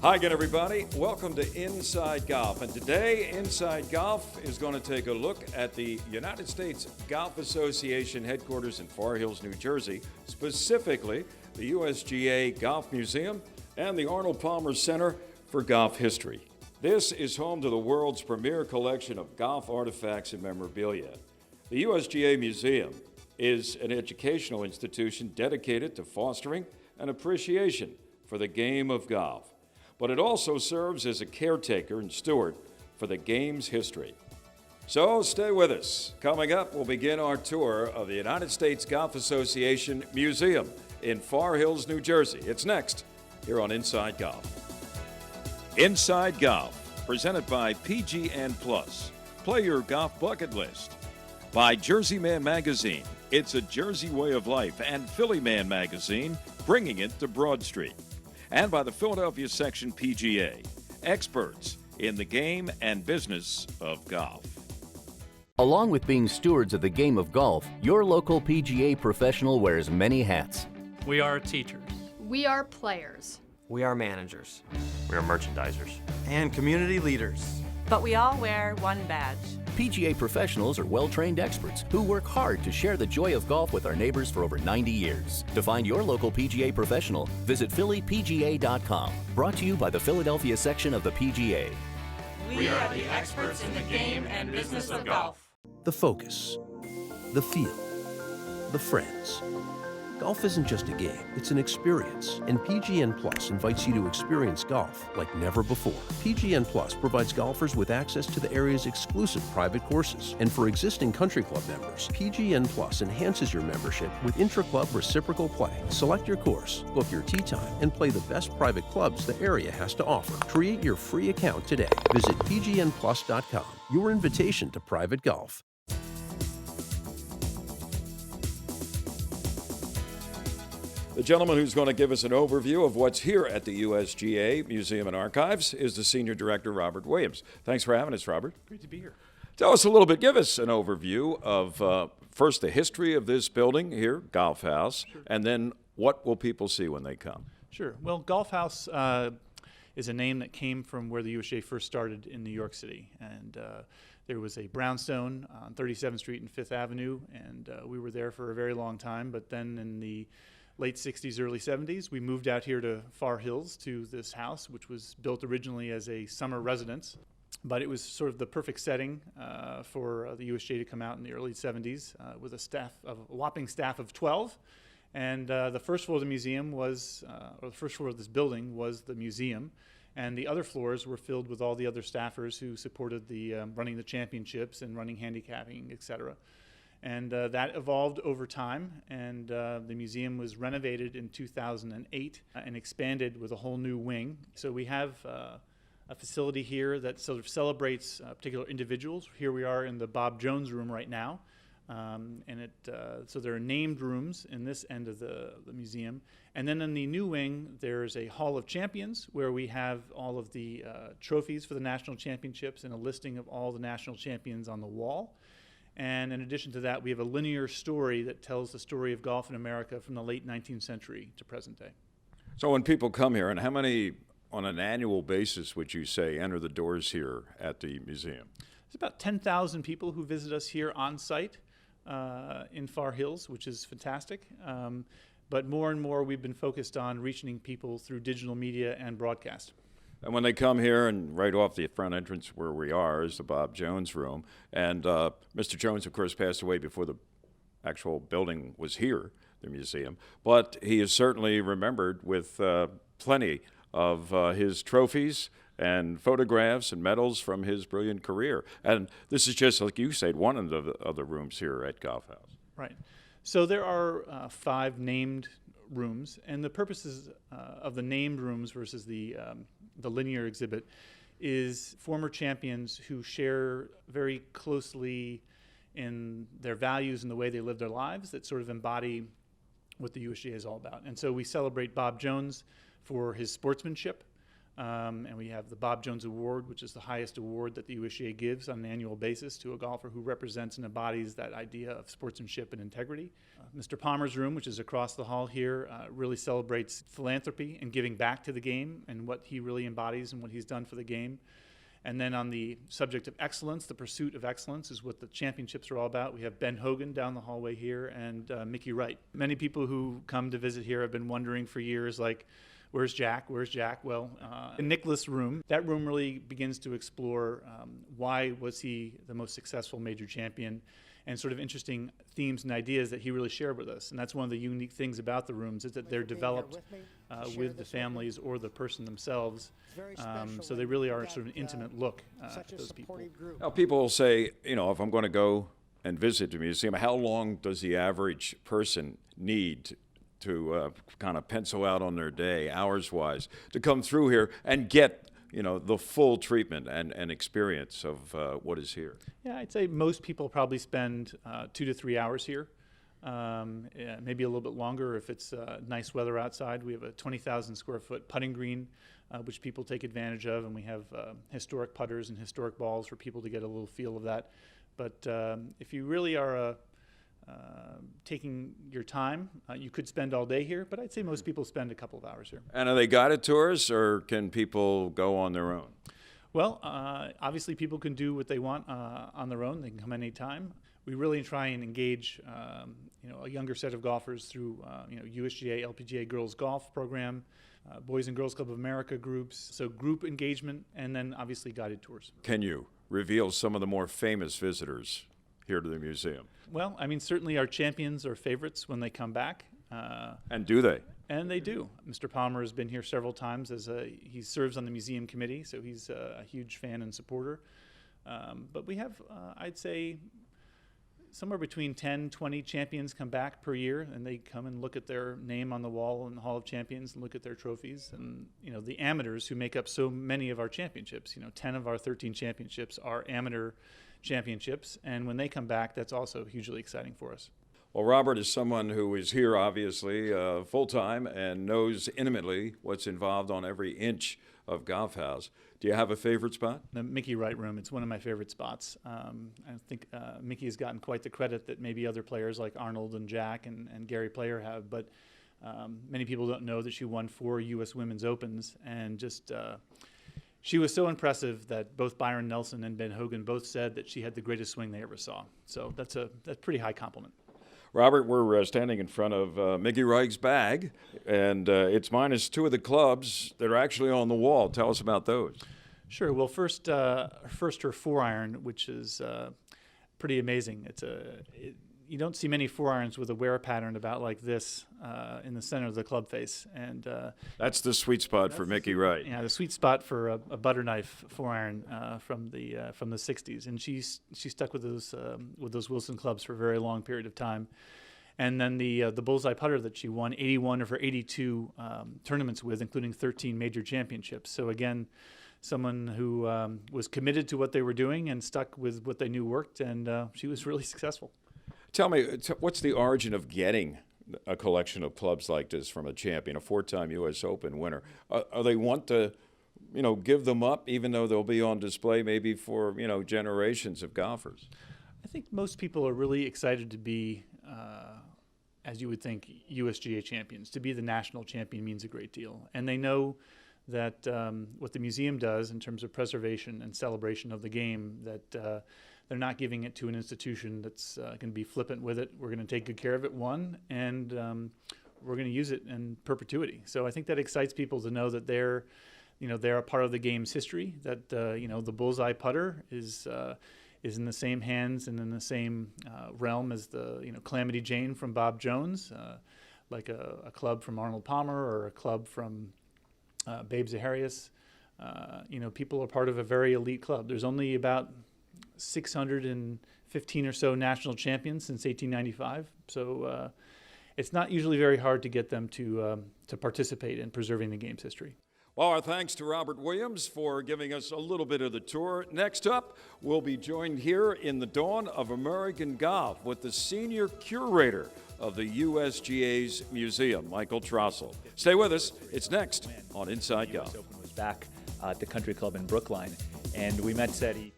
Hi again, everybody. Welcome to Inside Golf. And today, Inside Golf is going to take a look at the United States Golf Association headquarters in Far Hills, New Jersey, specifically the USGA Golf Museum and the Arnold Palmer Center for Golf History. This is home to the world's premier collection of golf artifacts and memorabilia. The USGA Museum is an educational institution dedicated to fostering an appreciation for the game of golf. But it also serves as a caretaker and steward for the game's history. So stay with us. Coming up, we'll begin our tour of the United States Golf Association Museum in Far Hills, New Jersey. It's next here on Inside Golf. Inside Golf, presented by PGN Plus. Play your golf bucket list. By Jersey Man Magazine, it's a Jersey way of life, and Philly Man Magazine, bringing it to Broad Street. And by the Philadelphia Section PGA, experts in the game and business of golf. Along with being stewards of the game of golf, your local PGA professional wears many hats. We are teachers. We are players. We are managers. We are merchandisers. And community leaders. But we all wear one badge. PGA professionals are well-trained experts who work hard to share the joy of golf with our neighbors for over 90 years. To find your local PGA professional, visit phillypga.com. Brought to you by the Philadelphia section of the PGA. We are the experts in the game and business of golf. The focus, the feel, the friends. Golf isn't just a game, it's an experience, and PGN Plus invites you to experience golf like never before. PGN Plus provides golfers with access to the area's exclusive private courses, and for existing country club members, PGN Plus enhances your membership with intra-club reciprocal play. Select your course, book your tee time, and play the best private clubs the area has to offer. Create your free account today. Visit pgnplus.com, your invitation to private golf. The gentleman who's going to give us an overview of what's here at the USGA Museum and Archives is the Senior Director, Robert Williams. Thanks for having us, Robert. Great to be here. Tell us a little bit, give us an overview of first the history of this building here, Golf House, Sure. And then what will people see when they come? Sure. Well, Golf House is a name that came from where the USGA first started in New York City. And there was a brownstone on 37th Street and 5th Avenue, and we were there for a very long time. But then in the late 60s, early 70s, we moved out here to Far Hills to this house, which was built originally as a summer residence. But it was sort of the perfect setting for the USGA to come out in the early 70s with a whopping staff of 12. And the first floor of the museum was, or the first floor of this building was the museum. And the other floors were filled with all the other staffers who supported the running the championships and running handicapping, et cetera. And that evolved over time, and the museum was renovated in 2008 and expanded with a whole new wing. So we have a facility here that sort of celebrates particular individuals. Here we are in the Bob Jones room right now. So there are named rooms in this end of the museum. And then in the new wing, there's a Hall of Champions where we have all of the trophies for the national championships and a listing of all the national champions on the wall. And in addition to that, we have a linear story that tells the story of golf in America from the late 19th century to present day. So when people come here, and how many on an annual basis would you say enter the doors here at the museum? There's about 10,000 people who visit us here on site in Far Hills, which is fantastic. But more and more we've been focused on reaching people through digital media and broadcast. And when they come here, and right off the front entrance where we are is the Bob Jones room. And Mr. Jones, of course, passed away before the actual building was here, the museum. But he is certainly remembered with plenty of his trophies and photographs and medals from his brilliant career. And this is just, like you said, one of the rooms here at Golf House. Right. So there are 5 named rooms, and the purposes of the named rooms versus the linear exhibit is former champions who share very closely in their values and the way they live their lives that sort of embody what the USGA is all about. And so we celebrate Bob Jones for his sportsmanship, And we have the Bob Jones Award, which is the highest award that the USGA gives on an annual basis to a golfer who represents and embodies that idea of sportsmanship and integrity. Mr. Palmer's room, which is across the hall here, really celebrates philanthropy and giving back to the game and what he really embodies and what he's done for the game. And then on the subject of excellence, the pursuit of excellence is what the championships are all about. We have Ben Hogan down the hallway here and Mickey Wright. Many people who come to visit here have been wondering for years, like, where's Jack? Where's Jack? Well, in Nicholas' room, that room really begins to explore why was he the most successful major champion, and sort of interesting themes and ideas that he really shared with us. And that's one of the unique things about the rooms, is that they're developed with the families or the person themselves. So they really are sort of an intimate look at those people. Now, people will say, if I'm going to go and visit the museum, how long does the average person need to kind of pencil out on their day, hours-wise, to come through here and get the full treatment and experience of what is here? Yeah, I'd say most people probably spend 2 to 3 hours here, maybe a little bit longer if it's nice weather outside. We have a 20,000 square foot putting green, which people take advantage of, and we have historic putters and historic balls for people to get a little feel of that. But if you really are taking your time, you could spend all day here, but I'd say most people spend a couple of hours here. And are they guided tours, or can people go on their own? Well, obviously people can do what they want on their own. They can come anytime. We really try and engage a younger set of golfers through USGA, LPGA Girls Golf Program, Boys and Girls Club of America groups, so group engagement, and then obviously guided tours. Can you reveal some of the more famous visitors here to the museum? Well, I mean, certainly our champions are favorites when they come back. And do they? And they do. Mr. Palmer has been here several times. He serves on the museum committee, so he's a huge fan and supporter. But we have, I'd say, somewhere between 10, 20 champions come back per year, and they come and look at their name on the wall in the Hall of Champions and look at their trophies. And, the amateurs who make up so many of our championships, 10 of our 13 championships are amateur championships, and when they come back, that's also hugely exciting for us. Well, Robert is someone who is here, obviously, full-time and knows intimately what's involved on every inch of Golf House. Do you have a favorite spot? The Mickey Wright room. It's one of my favorite spots. I think Mickey has gotten quite the credit that maybe other players like Arnold and Jack and Gary Player have, but many people don't know that she won 4 U.S. Women's Opens, and just she was so impressive that both Byron Nelson and Ben Hogan both said that she had the greatest swing they ever saw. So that's a pretty high compliment. Robert, we're standing in front of Mickey Wright's bag, and it's minus 2 of the clubs that are actually on the wall. Tell us about those. Sure. Well, first her 4-iron, which is pretty amazing. You don't see many 4-irons with a wear pattern about like this in the center of the club face, and that's the sweet spot for Mickey Wright. Yeah, the sweet spot for a butter knife 4-iron from the 60s, and she stuck with those Wilson clubs for a very long period of time. And then the bullseye putter that she won 81 of her 82 tournaments with, including 13 major championships. So again, someone who was committed to what they were doing and stuck with what they knew worked, and she was really successful. Tell me, what's the origin of getting a collection of clubs like this from a champion, a 4-time U.S. Open winner? Are they want to, give them up, even though they'll be on display maybe for, generations of golfers? I think most people are really excited to be, as you would think, USGA champions. To be the national champion means a great deal. And they know that what the museum does in terms of preservation and celebration of the game, that they're not giving it to an institution that's going to be flippant with it. We're going to take good care of it, and we're going to use it in perpetuity. So I think that excites people to know that they're a part of the game's history, that the bullseye putter is in the same hands and in the same realm as the Calamity Jane from Bob Jones, like a club from Arnold Palmer or a club from Babe Zaharias. People are part of a very elite club. There's only about 615 or so national champions since 1895. So it's not usually very hard to get them to participate in preserving the game's history. Well, our thanks to Robert Williams for giving us a little bit of the tour. Next up, we'll be joined here in the dawn of American golf with the senior curator of the USGA's museum, Michael Trossel. Stay with us. It's next on Inside Golf. was back at the country club in Brookline. And we met said he.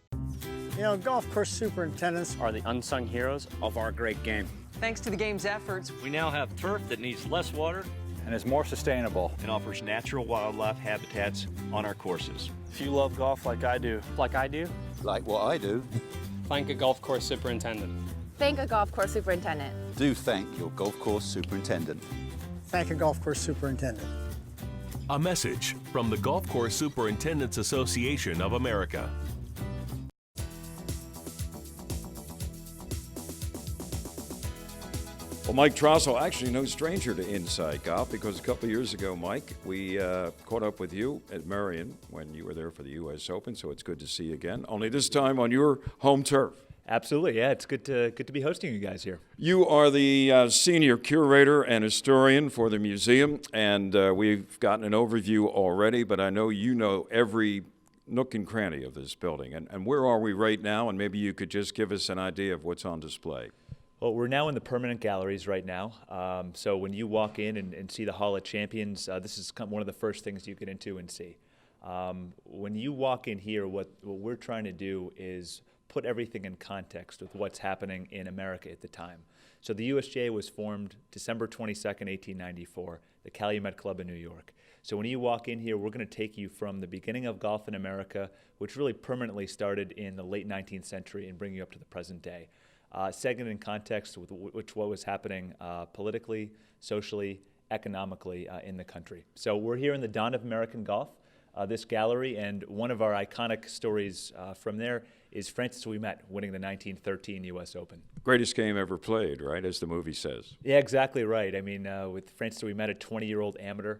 You know, golf course superintendents are the unsung heroes of our great game. Thanks to the game's efforts, we now have turf that needs less water and is more sustainable and offers natural wildlife habitats on our courses. If you love golf like I do, like what I do, thank a golf course superintendent. Thank a golf course superintendent. Do thank your golf course superintendent. Thank a golf course superintendent. A message from the Golf Course Superintendents Association of America. Well, Mike Trossel, actually no stranger to Inside Golf, because a couple of years ago, Mike, we caught up with you at Marion when you were there for the U.S. Open, so it's good to see you again, only this time on your home turf. Absolutely, yeah, it's good to be hosting you guys here. You are the senior curator and historian for the museum, and we've gotten an overview already, but I know you know every nook and cranny of this building. And where are we right now? And maybe you could just give us an idea of what's on display. Well, we're now in the permanent galleries right now. So when you walk in and see the Hall of Champions, this is one of the first things you get into and see. When you walk in here, what we're trying to do is put everything in context with what's happening in America at the time. So the USGA was formed December 22nd, 1894, the Calumet Club in New York. So when you walk in here, we're going to take you from the beginning of golf in America, which really permanently started in the late 19th century, and bring you up to the present day. Second in context with what was happening politically, socially, economically in the country. So we're here in the dawn of American golf, this gallery, and one of our iconic stories from there is Francis Ouimet winning the 1913 U.S. Open. Greatest game ever played, right, as the movie says. Yeah, exactly right. I mean, with Francis Ouimet, a 20-year-old amateur,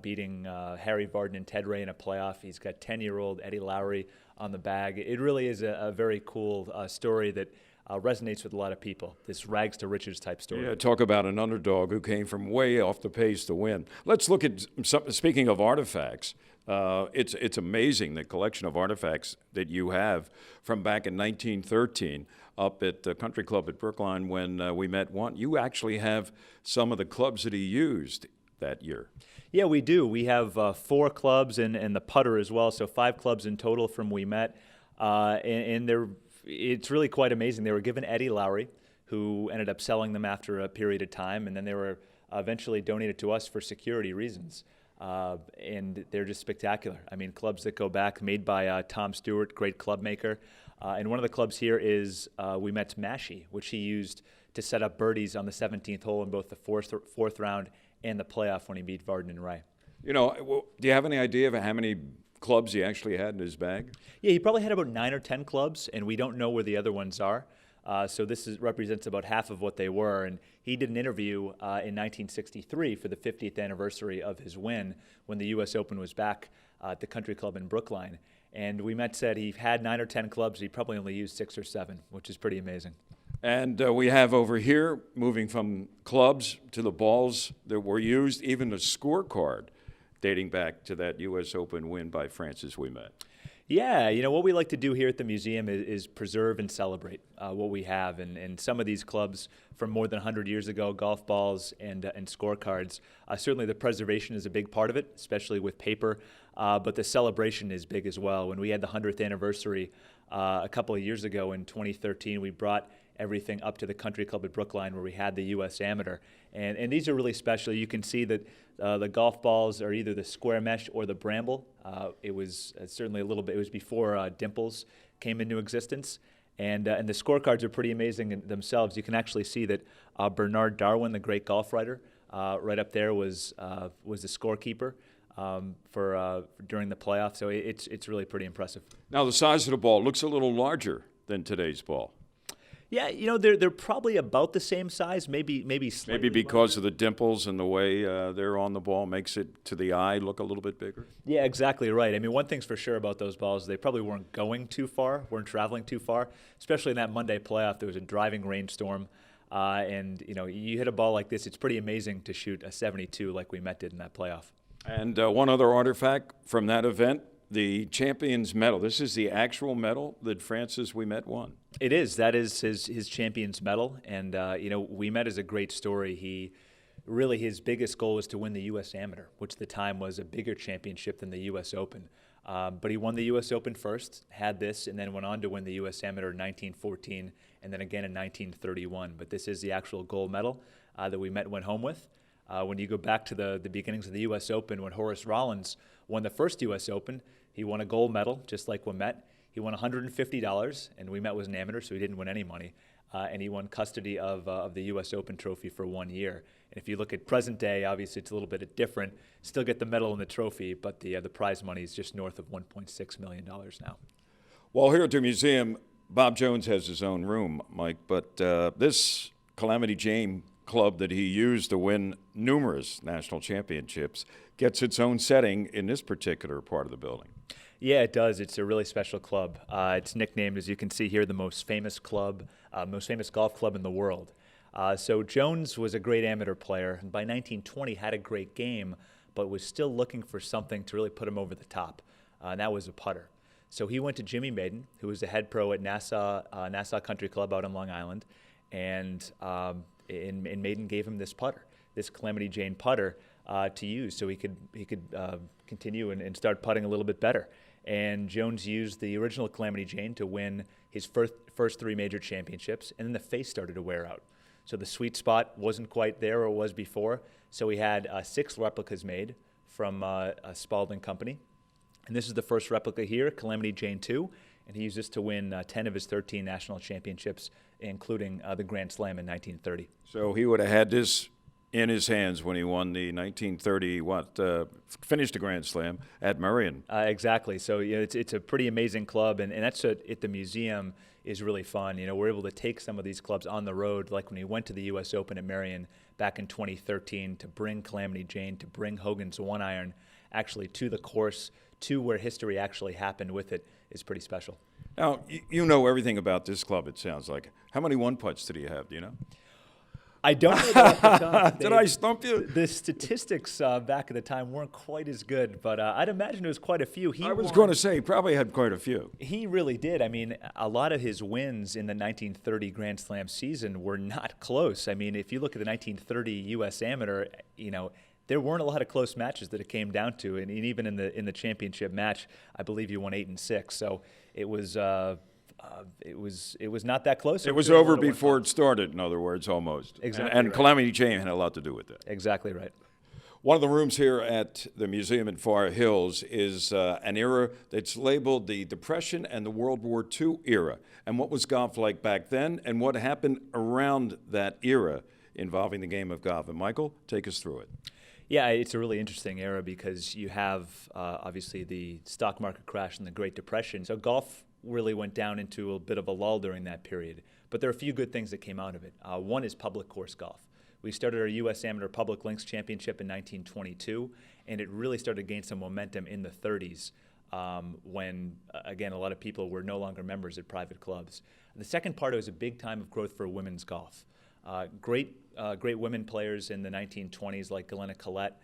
beating Harry Vardon and Ted Ray in a playoff. He's got 10-year-old Eddie Lowry on the bag. It really is a very cool story that resonates with a lot of people, this rags to riches type story. Yeah, talk about an underdog who came from way off the pace to win. Let's look at some, speaking of artifacts, it's amazing the collection of artifacts that you have from back in 1913 up at the country club at Brookline when we met one. You actually have some of the clubs that he used that year. Yeah, we do. We have 4 clubs and the putter as well, so 5 clubs in total from Ouimet, and it's really quite amazing. They were given Eddie Lowry, who ended up selling them after a period of time, and then they were eventually donated to us for security reasons. And they're just spectacular. I mean, clubs that go back, made by Tom Stewart, great club maker. And one of the clubs here is Ouimet's Mashie, which he used to set up birdies on the 17th hole in both the fourth round and the playoff when he beat Vardon and Ray. You know, do you have any idea of how many clubs he actually had in his bag? Yeah, he probably had about 9 or 10 clubs, and we don't know where the other ones are. So this represents about half of what they were. And he did an interview in 1963 for the 50th anniversary of his win when the U.S. Open was back at the country club in Brookline. And Ouimet said he had 9 or 10 clubs. He probably only used 6 or 7, which is pretty amazing. And we have over here, moving from clubs to the balls that were used, even a scorecard dating back to that U.S. Open win by Francis Ouimet. Yeah, you know, what we like to do here at the museum is preserve and celebrate what we have. And some of these clubs from more than 100 years ago, golf balls and scorecards, certainly the preservation is a big part of it, especially with paper, but the celebration is big as well. When we had the 100th anniversary a couple of years ago in 2013, we brought everything up to the country club at Brookline where we had the U.S. Amateur. And these are really special. You can see that the golf balls are either the square mesh or the bramble. It was certainly a little bit, it was before dimples came into existence. And the scorecards are pretty amazing in themselves. You can actually see that Bernard Darwin, the great golf writer, right up there was the scorekeeper during the playoff. So it's really pretty impressive. Now the size of the ball looks a little larger than today's ball. Yeah, you know, they're probably about the same size, maybe slightly. Maybe because of the dimples and the way they're on the ball makes it, to the eye, look a little bit bigger? Yeah, exactly right. I mean, one thing's for sure about those balls, they probably weren't going too far, weren't traveling too far, especially in that Monday playoff. There was a driving rainstorm, and, you know, you hit a ball like this, it's pretty amazing to shoot a 72 like Ouimet did in that playoff. And one other artifact from that event, the Champions Medal. This is the actual medal that Francis Ouimet won. It is. That is his Champions Medal. And, you know, Ouimet is a great story. He really his biggest goal was to win the U.S. Amateur, which at the time was a bigger championship than the U.S. Open. But he won the U.S. Open first, had this, and then went on to win the U.S. Amateur in 1914 and then again in 1931. But this is the actual gold medal that we went home with. When you go back to the beginnings of the U.S. Open, when Horace Rollins won the first U.S. Open, he won a gold medal, just like Ouimet. He won $150, and Ouimet was an amateur, so he didn't win any money. And he won custody of the U.S. Open trophy for 1 year. And if you look at present day, obviously it's a little bit different. Still get the medal and the trophy, but the prize money is just north of $1.6 million now. Well, here at the museum, Bob Jones has his own room, Mike, but this Calamity Jane club that he used to win numerous national championships gets its own setting in this particular part of the building. Yeah, it does. It's a really special club. It's nicknamed, as you can see here, the most famous golf club in the world. So Jones was a great amateur player, and by 1920 had a great game, but was still looking for something to really put him over the top, and that was a putter. So he went to Jimmy Maiden, who was the head pro at Nassau Country Club out on Long Island, and Maiden gave him this putter, this Calamity Jane putter, to use, so he could continue and start putting a little bit better. And Jones used the original Calamity Jane to win his first 3 major championships, and then the face started to wear out. So the sweet spot wasn't quite there or was before, so he had 6 replicas made from a Spalding company. And this is the first replica here, Calamity Jane 2, and he used this to win 10 of his 13 national championships, including the Grand Slam in 1930. So he would have had this in his hands when he won the 1930, finished the Grand Slam at Merion. Exactly. So it's a pretty amazing club, and that's at the museum is really fun. We're able to take some of these clubs on the road, like when we went to the U.S. Open at Merion back in 2013, to bring Calamity Jane, to bring Hogan's 1-iron actually to the course, to where history actually happened with it, is pretty special. Now, you know everything about this club, it sounds like. How many one-putts did he have, do you know? I don't know that off the top. Did I stump you? The statistics back at the time weren't quite as good, but I'd imagine it was quite a few. I was going to say, he probably had quite a few. He really did. I mean, a lot of his wins in the 1930 Grand Slam season were not close. I mean, if you look at the 1930 U.S. Amateur, there weren't a lot of close matches that it came down to, and even in the championship match, I believe you won 8 and 6. So it was not that close. It was over before it started, in other words, almost. Exactly. And right. Calamity Jane had a lot to do with that. Exactly right. One of the rooms here at the museum in Far Hills is an era that's labeled the Depression and the World War II era. And what was golf like back then, and what happened around that era involving the game of golf. And Michael, take us through it. Yeah, it's a really interesting era because you have, obviously, the stock market crash and the Great Depression. So golf really went down into a bit of a lull during that period. But there are a few good things that came out of it. One is public course golf. We started our U.S. Amateur Public Links Championship in 1922, and it really started to gain some momentum in the 30s when, again, a lot of people were no longer members at private clubs. The second part was a big time of growth for women's golf. Great women players in the 1920s like Galena Collette,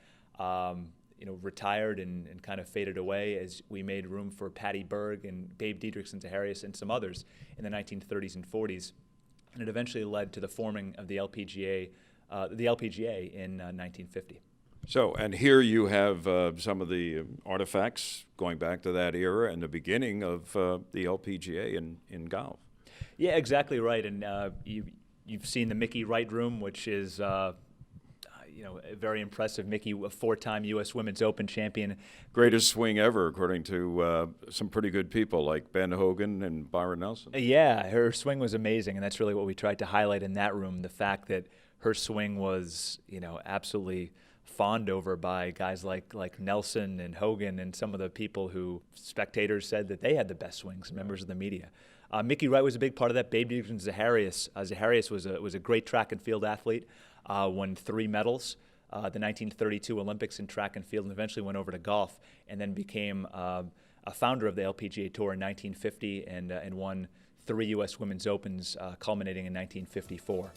retired and kind of faded away as we made room for Patty Berg and Babe Dietrichs and Zaharias and some others in the 1930s and 40s. And it eventually led to the forming of the LPGA in 1950. So, and here you have some of the artifacts going back to that era and the beginning of the LPGA in golf. Yeah, exactly right. And you've seen the Mickey Wright room, which is very impressive. Mickey, a 4-time U.S. Women's Open champion. Greatest swing ever, according to some pretty good people like Ben Hogan and Byron Nelson. Yeah, her swing was amazing, and that's really what we tried to highlight in that room, the fact that her swing was, absolutely fawned over by guys like Nelson and Hogan and some of the people who spectators said that they had the best swings, members of the media. Mickey Wright was a big part of that. Babe Dietrich and Zaharias. Zaharias was a great track and field athlete. Won 3 medals, the 1932 Olympics in track and field, and eventually went over to golf, and then became a founder of the LPGA Tour in 1950 and won 3 U.S. Women's Opens, culminating in 1954.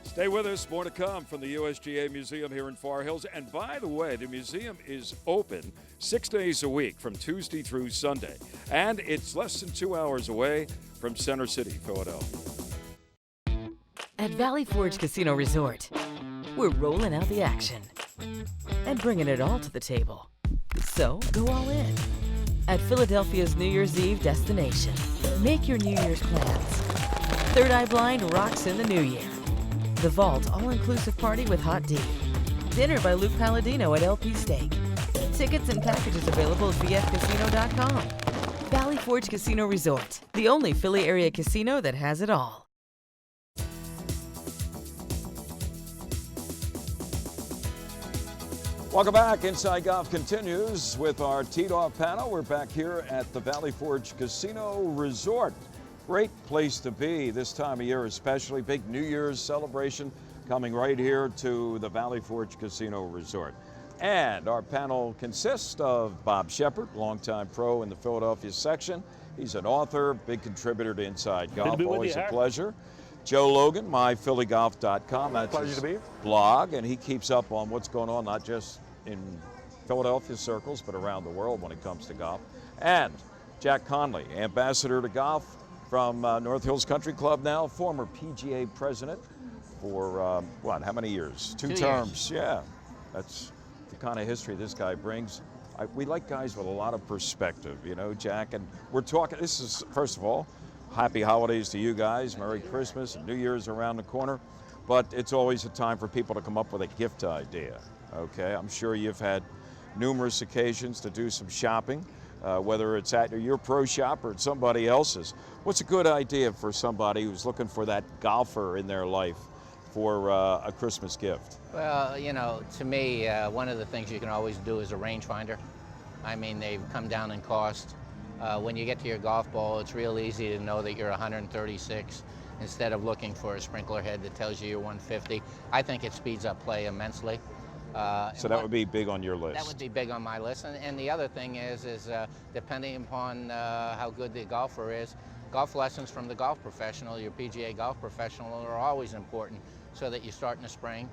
Stay with us. More to come from the USGA Museum here in Far Hills. And by the way, the museum is open 6 days a week from Tuesday through Sunday. And it's less than 2 hours away from Center City, Philadelphia. At Valley Forge Casino Resort, we're rolling out the action and bringing it all to the table. So go all in at Philadelphia's New Year's Eve destination. Make your New Year's plans. Third Eye Blind rocks in the new year. The Vault all-inclusive party with Hot D. Dinner by Luke Palladino at LP Steak. Tickets and packages available at bfcasino.com. Valley Forge Casino Resort, the only Philly area casino that has it all. Welcome back. Inside Golf continues with our teed-off panel. We're back here at the Valley Forge Casino Resort. Great place to be this time of year, especially big New Year's celebration coming right here to the Valley Forge Casino Resort. And our panel consists of Bob Shepard, longtime pro in the Philadelphia section. He's an author, big contributor to Inside Golf, always a pleasure. Joe Logan, myphillygolf.com. That's pleasure to be here. Blog, and he keeps up on what's going on, not just in Philadelphia circles, but around the world when it comes to golf. And Jack Conley, ambassador to golf from North Hills Country Club now, former PGA president for, how many years? Two terms, yeah. That's the kind of history this guy brings. We like guys with a lot of perspective, you know, Jack, and we're talking, this is, first of all, happy holidays to you guys, Merry Christmas, and New Year's around the corner, but it's always a time for people to come up with a gift idea, okay? I'm sure you've had numerous occasions to do some shopping, whether it's at your pro shop or at somebody else's. What's a good idea for somebody who's looking for that golfer in their life for a Christmas gift? Well, you know, to me, one of the things you can always do is a rangefinder. I mean, they've come down in cost. When you get to your golf ball, it's real easy to know that you're 136 instead of looking for a sprinkler head that tells you you're 150. I think it speeds up play immensely. So that would be big on your list. That would be big on my list. And the other thing is depending upon how good the golfer is, golf lessons from the golf professional, your PGA golf professional, are always important so that you start in the spring.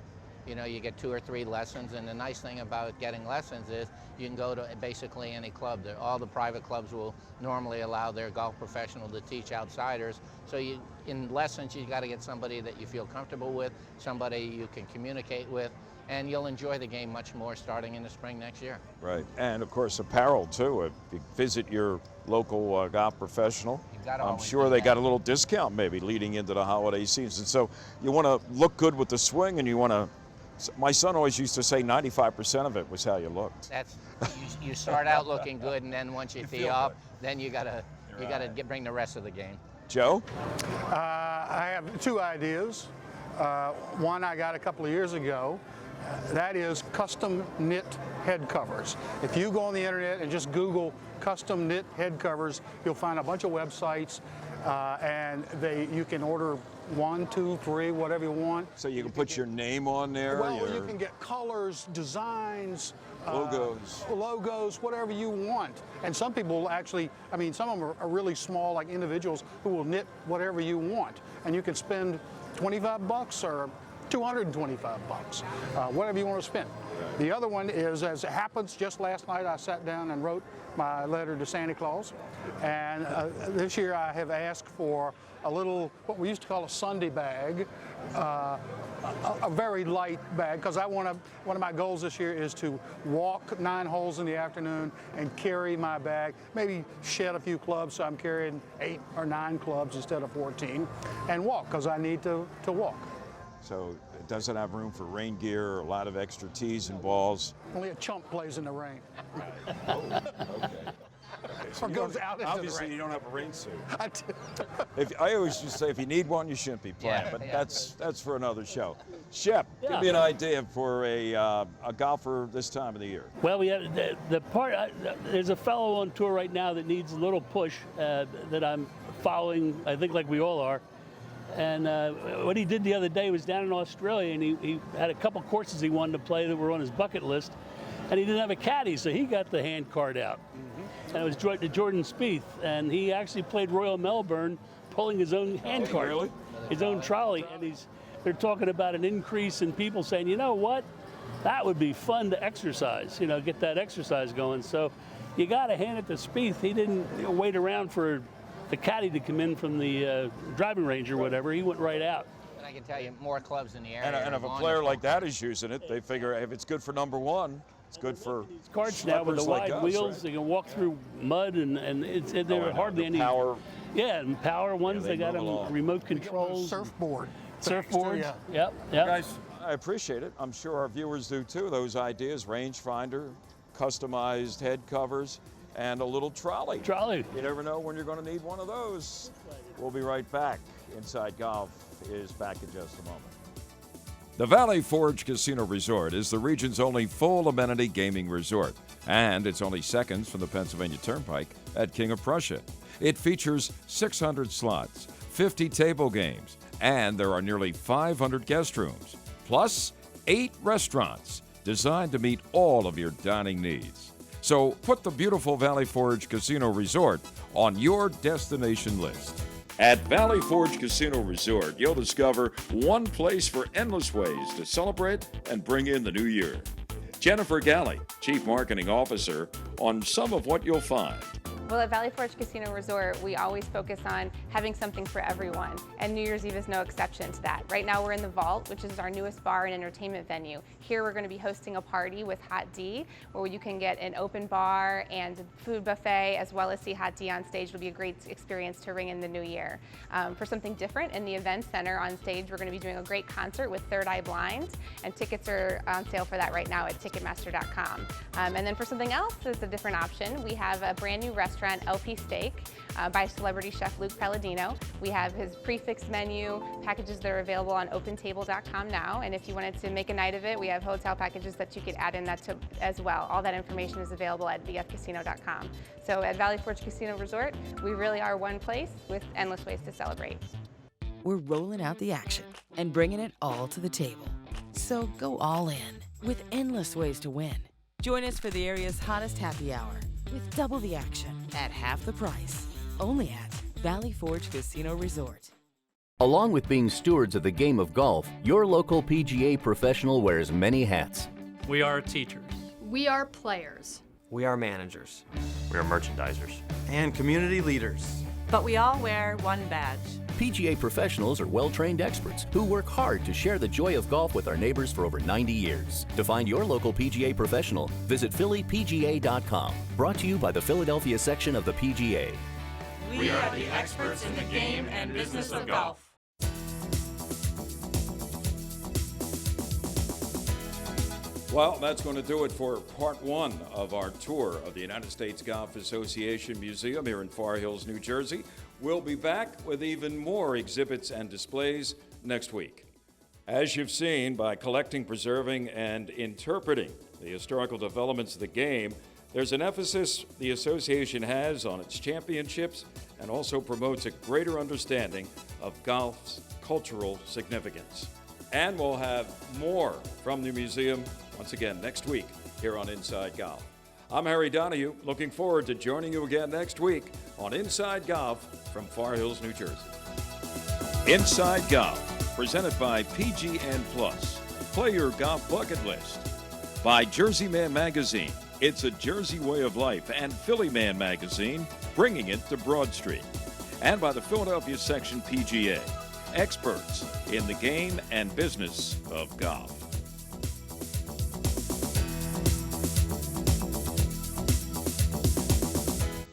You know, you get 2 or 3 lessons, and the nice thing about getting lessons is you can go to basically any club. All the private clubs will normally allow their golf professional to teach outsiders. So in lessons, you got to get somebody that you feel comfortable with, somebody you can communicate with, and you'll enjoy the game much more starting in the spring next year. Right, and of course apparel too. If you visit your local golf professional, I'm sure they got a little discount maybe leading into the holiday season. So you want to look good with the swing, and you want to, my son always used to say 95% of it was how you looked. That's, you start out looking good, and then once you tee off, then you gotta bring the rest of the game. Joe? I have 2 ideas. One I got a couple of years ago. That is custom knit head covers. If you go on the internet and just Google custom knit head covers, you'll find a bunch of websites, and you can order 1, 2, 3, whatever you want. So you can put your name on there? Well, you can get colors, designs, logos, whatever you want. And some people actually, I mean, some of them are really small, like individuals who will knit whatever you want. And you can spend $25 or $225, whatever you want to spend. The other one is, as it happens, just last night I sat down and wrote my letter to Santa Claus. And this year I have asked for a little, what we used to call a Sunday bag, a very light bag, because one of my goals this year is to walk 9 holes in the afternoon and carry my bag, maybe shed a few clubs, so I'm carrying 8 or 9 clubs instead of 14, and walk, because I need to walk. So it doesn't have room for rain gear or a lot of extra tees and balls. Only a chump plays in the rain. Okay. So or goes out into the rain. Obviously, you don't have a rain suit. I always just say, if you need one, you shouldn't be playing. But that's for another show. Shep, give me an idea for a golfer this time of the year. Well, we have there's a fellow on tour right now that needs a little push that I'm following, I think like we all are. And what he did the other day was down in Australia, and he had a couple courses he wanted to play that were on his bucket list, and he didn't have a caddy, so he got the hand card out. And it was Jordan Spieth, and he actually played Royal Melbourne pulling his own hand card, his own trolley, and they're talking about an increase in people saying, you know what, that would be fun to exercise, you know, get that exercise going. So you got to hand it to Spieth. He didn't wait around for the caddy to come in from the driving range or whatever. He went right out. I can tell you more clubs in the area. And if a player like that is using it, they figure if it's good for number one, it's good for carts now with the wide wheels. Right? They can walk through mud, and there are hardly any power. Yeah, and power ones. Yeah, they got them remote controls. Surfboard. Surfboards. Yep. Guys, I appreciate it. I'm sure our viewers do too. Those ideas: rangefinder, customized head covers, and a little trolley. Trolley. You never know when you're going to need one of those. We'll be right back. Inside Golf is back in just a moment. The Valley Forge Casino Resort is the region's only full amenity gaming resort, and it's only seconds from the Pennsylvania Turnpike at King of Prussia. It features 600 slots, 50 table games, and there are nearly 500 guest rooms, plus 8 restaurants designed to meet all of your dining needs. So put the beautiful Valley Forge Casino Resort on your destination list. At Valley Forge Casino Resort, you'll discover one place for endless ways to celebrate and bring in the new year. Jennifer Galley, Chief Marketing Officer, on some of what you'll find. Well, at Valley Forge Casino Resort, we always focus on having something for everyone, and New Year's Eve is no exception to that. Right now we're in the Vault, which is our newest bar and entertainment venue. Here we're going to be hosting a party with Hot D, where you can get an open bar and food buffet, as well as see Hot D on stage. It'll be a great experience to ring in the new year. For something different, in the Event Center on stage, we're going to be doing a great concert with Third Eye Blind, and tickets are on sale for that right now at Ticketmaster.com. And then for something else, it's a different option. We have a brand new restaurant, LP Steak, by celebrity chef Luke Palladino. We have his prefix menu, packages that are available on OpenTable.com now, and if you wanted to make a night of it, we have hotel packages that you could add in that as well. All that information is available at vfcasino.com. So at Valley Forge Casino Resort, we really are one place with endless ways to celebrate. We're rolling out the action and bringing it all to the table. So go all in with endless ways to win. Join us for the area's hottest happy hour with double the action at half the price. Only at Valley Forge Casino Resort. Along with being stewards of the game of golf, your local PGA professional wears many hats. We are teachers. We are players. We are managers. We are merchandisers. And community leaders. But we all wear one badge. PGA professionals are well-trained experts who work hard to share the joy of golf with our neighbors for over 90 years. To find your local PGA professional, visit phillypga.com. Brought to you by the Philadelphia section of the PGA. We are the experts in the game and business of golf. Well, that's going to do it for part one of our tour of the United States Golf Association Museum here in Far Hills, New Jersey. We'll be back with even more exhibits and displays next week. As you've seen, by collecting, preserving, and interpreting the historical developments of the game, there's an emphasis the association has on its championships and also promotes a greater understanding of golf's cultural significance. And we'll have more from the museum once again next week here on Inside Golf. I'm Harry Donahue, looking forward to joining you again next week on Inside Golf from Far Hills, New Jersey. Inside Golf, presented by PGN Plus. Play your golf bucket list. By Jersey Man Magazine, it's a Jersey way of life, and Philly Man Magazine, bringing it to Broad Street. And by the Philadelphia section PGA, experts in the game and business of golf.